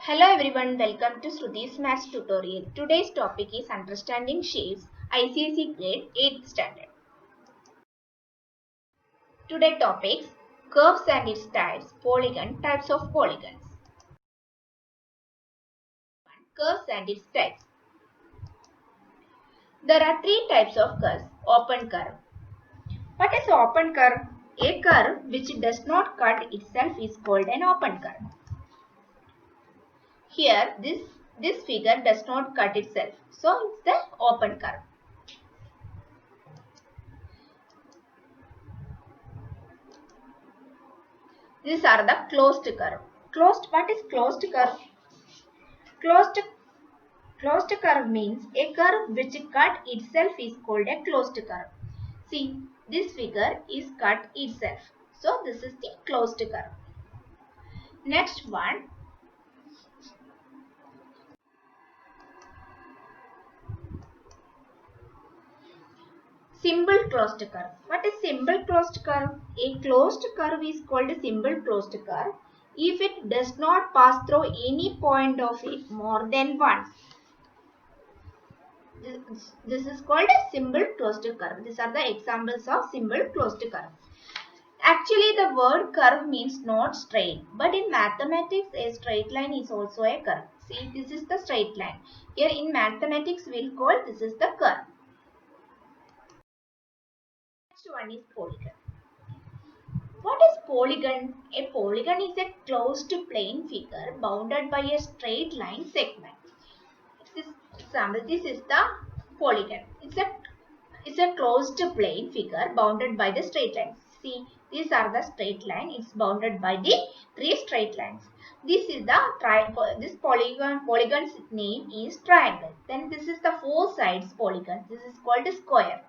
Hello everyone, welcome to Sruthi's Maths tutorial. Today's topic is Understanding Shapes, ICSE grade 8th standard. Today's topics: Curves and its types, Polygon, types of polygons. Curves and its types. There are three types of curves. Open curve. What is open curve? A curve which does not cut itself is called an open curve. Here, this figure does not cut itself, so it's the open curve. These are the closed curve. What is closed curve? Closed curve means a curve which cut itself is called a closed curve. See, this figure is cut itself. So this is the closed curve. Next one. Simple closed curve. What is simple closed curve? A closed curve is called a simple closed curve if it does not pass through any point of it more than once. This is called a simple closed curve. These are the examples of simple closed curve. Actually, the word curve means not straight, but in mathematics, a straight line is also a curve. See, this is the straight line. Here in mathematics, we'll call this is the curve. Next one is polygon. What is polygon? A polygon is a closed plane figure bounded by a straight line segment. This is the polygon. It's a closed plane figure bounded by the straight lines. See, these are the straight line. It's bounded by the three straight lines. This is the triangle. This polygon's name is triangle. Then this is the four sides polygon. This is called a square.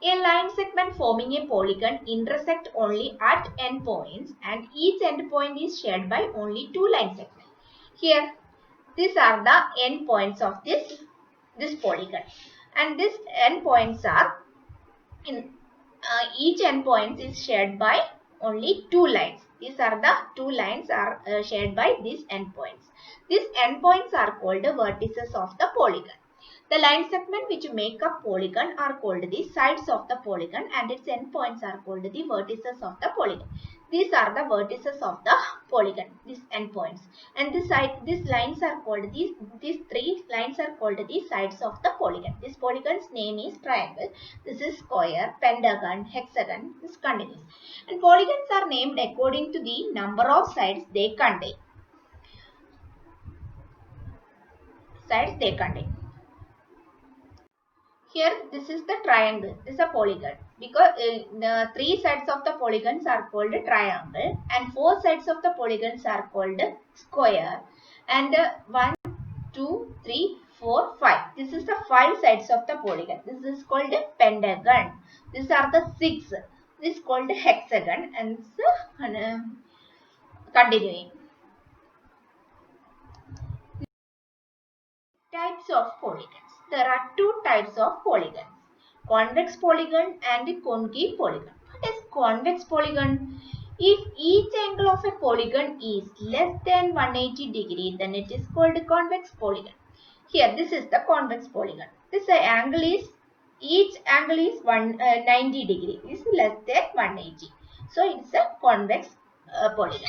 A line segment forming a polygon intersect only at endpoints, and each endpoint is shared by only two line segments. Here, these are the endpoints of this polygon, and these endpoints are each endpoint is shared by only two lines. These are the two lines are shared by these endpoints. These endpoints are called the vertices of the polygon. The line segment which make up polygon are called the sides of the polygon, and its endpoints are called the vertices of the polygon. These are the vertices of the polygon, these endpoints, and these lines are called these three lines are called the sides of the polygon. This polygon's name is triangle. This is square, pentagon, hexagon. This continues, and polygons are named according to the number of sides they contain. Here, this is the triangle. This is a polygon because the three sides of the polygons are called triangle, and four sides of the polygons are called square. And 1, 2, 3, 4, 5. This is the five sides of the polygon. This is called a pentagon. These are the six. This is called a hexagon, and continuing. Types of polygons. There are two types of polygons: convex polygon and concave polygon. What is convex polygon? If each angle of a polygon is less than 180 degree, then it is called convex polygon. Here, this is the convex polygon. Each angle is 90 degree. This is less than 180. So it's a convex polygon.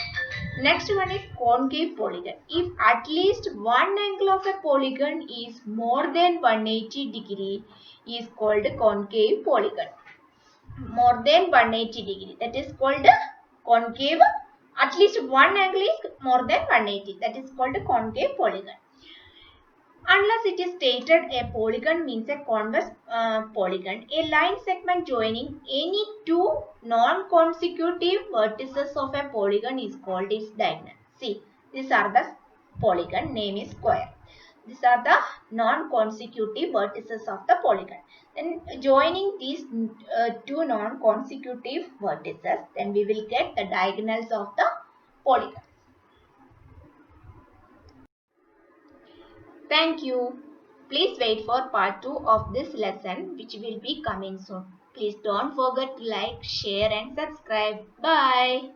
Next one is concave polygon. If at least one angle of a polygon is more than 180 degree, is called concave polygon. More than 180 degree, that is called concave. At least one angle is more than 180, that is called concave polygon. Unless it is stated a polygon means a convex polygon, a line segment joining any two non-consecutive vertices of a polygon is called its diagonal. See, these are the polygon, name is square. These are the non-consecutive vertices of the polygon. Then joining these two non-consecutive vertices, then we will get the diagonals of the polygon. Thank you. Please wait for part 2 of this lesson, which will be coming soon. Please don't forget to like, share and subscribe. Bye.